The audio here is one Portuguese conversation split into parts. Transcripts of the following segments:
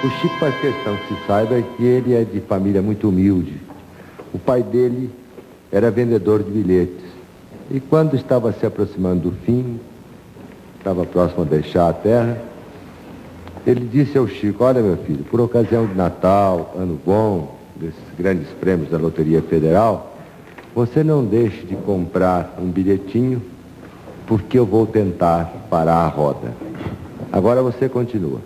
O Chico faz questão que se saiba que ele é de família muito humilde. O pai dele era vendedor de bilhetes. E quando estava se aproximando do fim, estava próximo a deixar a terra, ele disse ao Chico: olha, meu filho, por ocasião de Natal, Ano Bom, desses grandes prêmios da Loteria Federal, você não deixe de comprar um bilhetinho, porque eu vou tentar parar a roda. Agora você continua.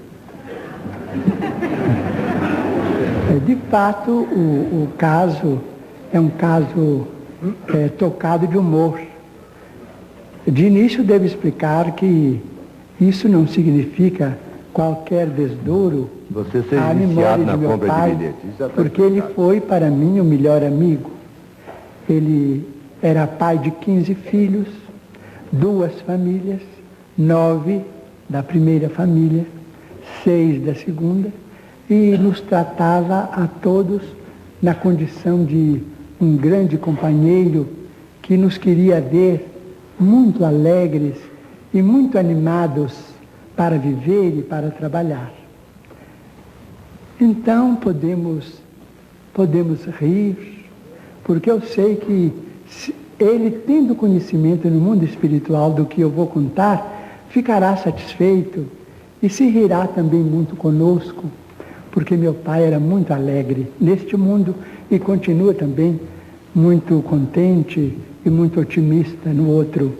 De fato, o caso é um caso tocado de humor. De início, devo explicar que isso não significa qualquer desdouro à memória de meu pai, porque ele foi para mim o melhor amigo. Ele era pai de 15 filhos, 2 famílias, 9 da primeira família, 6 da segunda, e nos tratava a todos na condição de um grande companheiro que nos queria ver muito alegres e muito animados para viver e para trabalhar. Então podemos rir, porque eu sei que ele, tendo conhecimento no mundo espiritual do que eu vou contar, ficará satisfeito e se rirá também muito conosco, porque meu pai era muito alegre neste mundo e continua também muito contente e muito otimista no outro.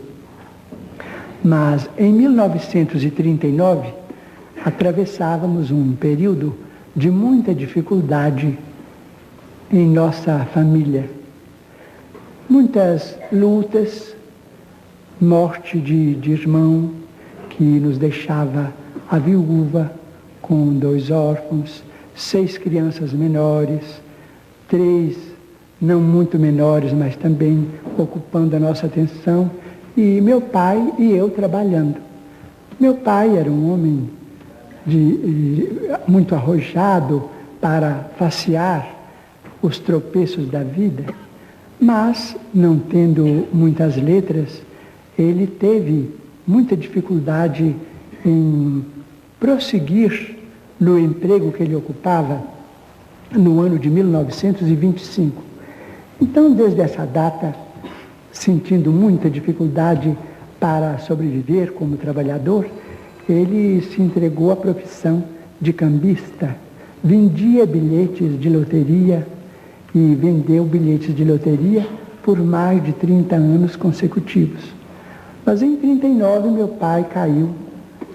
Mas em 1939 atravessávamos um período de muita dificuldade em nossa família. Muitas lutas, morte de irmão que nos deixava a viúva com 2 órfãos, 6 crianças menores, 3 não muito menores, mas também ocupando a nossa atenção, e meu pai e eu trabalhando. Meu pai era um homem muito arrojado para facear os tropeços da vida, mas, não tendo muitas letras, ele teve muita dificuldade em prosseguir no emprego que ele ocupava no ano de 1925. Então, desde essa data, sentindo muita dificuldade para sobreviver como trabalhador, ele se entregou à profissão de cambista, vendia bilhetes de loteria e vendeu bilhetes de loteria por mais de 30 anos consecutivos. Mas em 39 meu pai caiu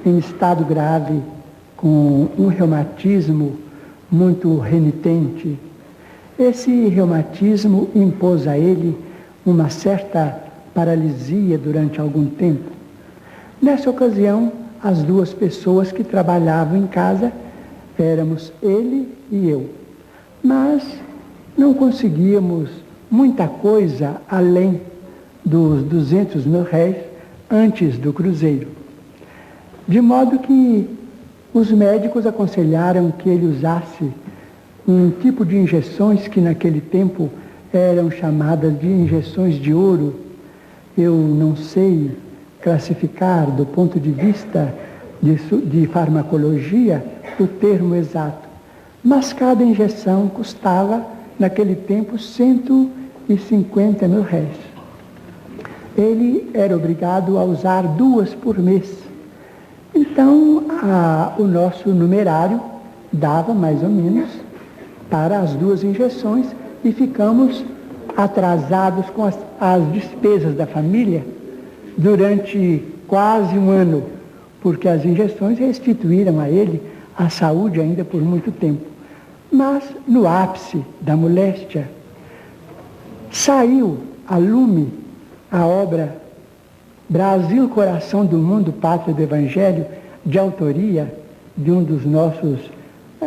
em estado grave, com um reumatismo muito renitente. Esse reumatismo impôs a ele uma certa paralisia durante algum tempo. Nessa ocasião, as 2 pessoas que trabalhavam em casa éramos ele e eu. Mas não conseguíamos muita coisa além dos 200 mil réis antes do cruzeiro. De modo que os médicos aconselharam que ele usasse um tipo de injeções que naquele tempo eram chamadas de injeções de ouro. Eu não sei classificar do ponto de vista de farmacologia o termo exato, mas cada injeção custava naquele tempo 150 mil réis. Ele era obrigado a usar 2 por mês. Então, o nosso numerário dava mais ou menos para as 2 injeções e ficamos atrasados com as despesas da família durante quase um ano, porque as injeções restituíram a ele a saúde ainda por muito tempo. Mas, no ápice da moléstia, saiu a lume a obra Brasil, Coração do Mundo, Pátria do Evangelho, de autoria de um dos nossos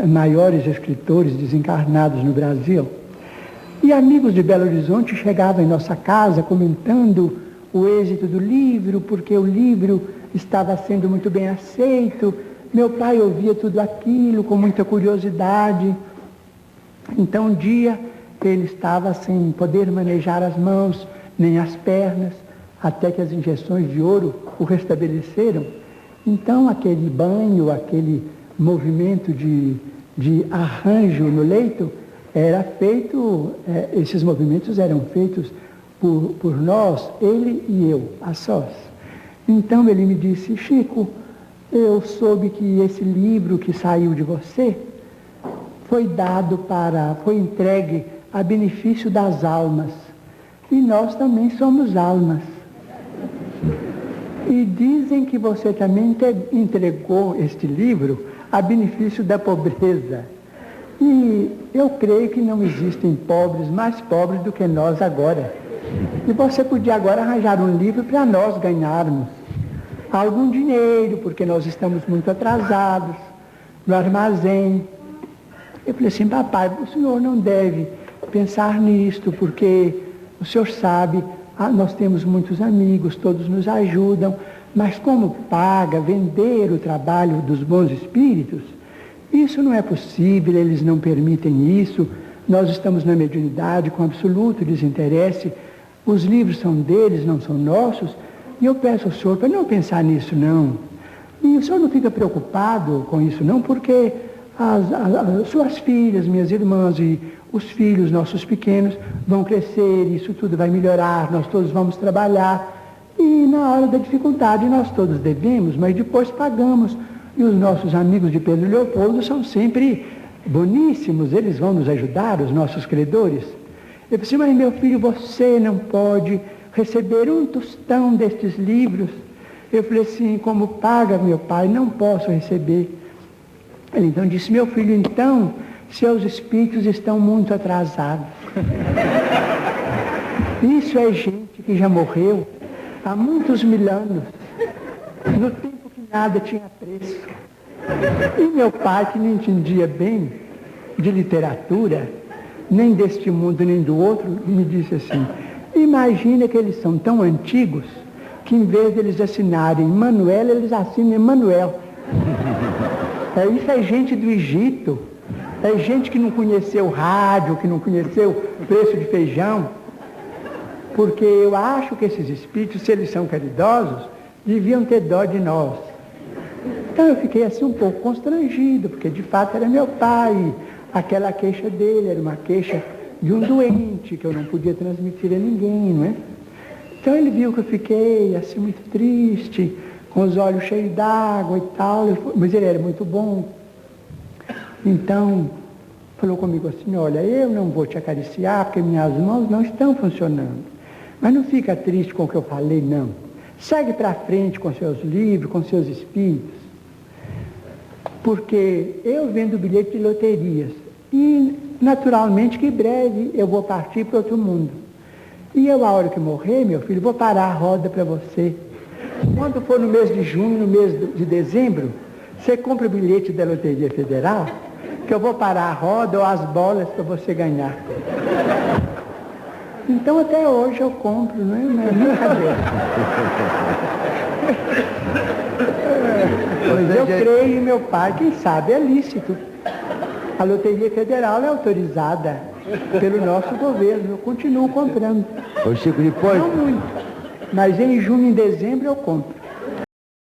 maiores escritores desencarnados no Brasil. E amigos de Belo Horizonte chegavam em nossa casa comentando o êxito do livro, porque o livro estava sendo muito bem aceito. Meu pai ouvia tudo aquilo com muita curiosidade. Então, um dia, ele estava sem poder manejar as mãos, nem as pernas, até que as injeções de ouro o restabeleceram. Então, aquele banho, aquele movimento de de arranjo no leito, era feito, esses movimentos eram feitos por nós, ele e eu, a sós. Então ele me disse, Chico, eu soube que esse livro que saiu de você foi entregue a benefício das almas. E nós também somos almas. E dizem que você também entregou este livro a benefício da pobreza. E eu creio que não existem pobres mais pobres do que nós agora. E você podia agora arranjar um livro para nós ganharmos algum dinheiro, porque nós estamos muito atrasados no armazém. Eu falei assim, papai, o senhor não deve pensar nisto, porque o senhor sabe, nós temos muitos amigos, todos nos ajudam, mas como paga vender o trabalho dos bons espíritos, isso não é possível, eles não permitem isso, nós estamos na mediunidade com absoluto desinteresse, os livros são deles, não são nossos, e eu peço ao senhor para não pensar nisso não. E o senhor não fica preocupado com isso não, porque as suas filhas, minhas irmãs e os filhos nossos pequenos vão crescer, isso tudo vai melhorar, nós todos vamos trabalhar. E na hora da dificuldade nós todos devemos, mas depois pagamos. E os nossos amigos de Pedro Leopoldo são sempre boníssimos, eles vão nos ajudar, os nossos credores. Eu disse, mas meu filho, você não pode receber um tostão destes livros. Eu falei assim, como paga meu pai, não posso receber. Ele então disse, meu filho, então, seus espíritos estão muito atrasados. Isso é gente que já morreu há muitos mil anos, no tempo que nada tinha preço. E meu pai, que não entendia bem de literatura, nem deste mundo, nem do outro, me disse assim, imagina que eles são tão antigos, que em vez de eles assinarem Manuel, eles assinam Emanuel. Isso é gente do Egito, é gente que não conheceu rádio, que não conheceu preço de feijão, porque eu acho que esses espíritos, se eles são caridosos, deviam ter dó de nós. Então eu fiquei assim um pouco constrangido, porque de fato era meu pai, aquela queixa dele era uma queixa de um doente, que eu não podia transmitir a ninguém, não é? Então ele viu que eu fiquei assim muito triste, com os olhos cheios d'água e tal, mas ele era muito bom. Então, falou comigo assim, olha, eu não vou te acariciar, porque minhas mãos não estão funcionando. Mas não fica triste com o que eu falei, não. Segue para frente com seus livros, com seus espíritos. Porque eu vendo bilhete de loterias. E, naturalmente, que breve eu vou partir para outro mundo. E eu, a hora que morrer, meu filho, vou parar a roda para você. Quando for no mês de junho, no mês de dezembro, você compra o bilhete da Loteria Federal, que eu vou parar a roda ou as bolas para você ganhar. Então até hoje eu compro, não é brincadeira. Mas eu creio em meu pai, quem sabe é lícito. A Loteria Federal é autorizada pelo nosso governo, eu continuo comprando. Ô Chico, depois... Não muito, mas em junho e dezembro eu compro.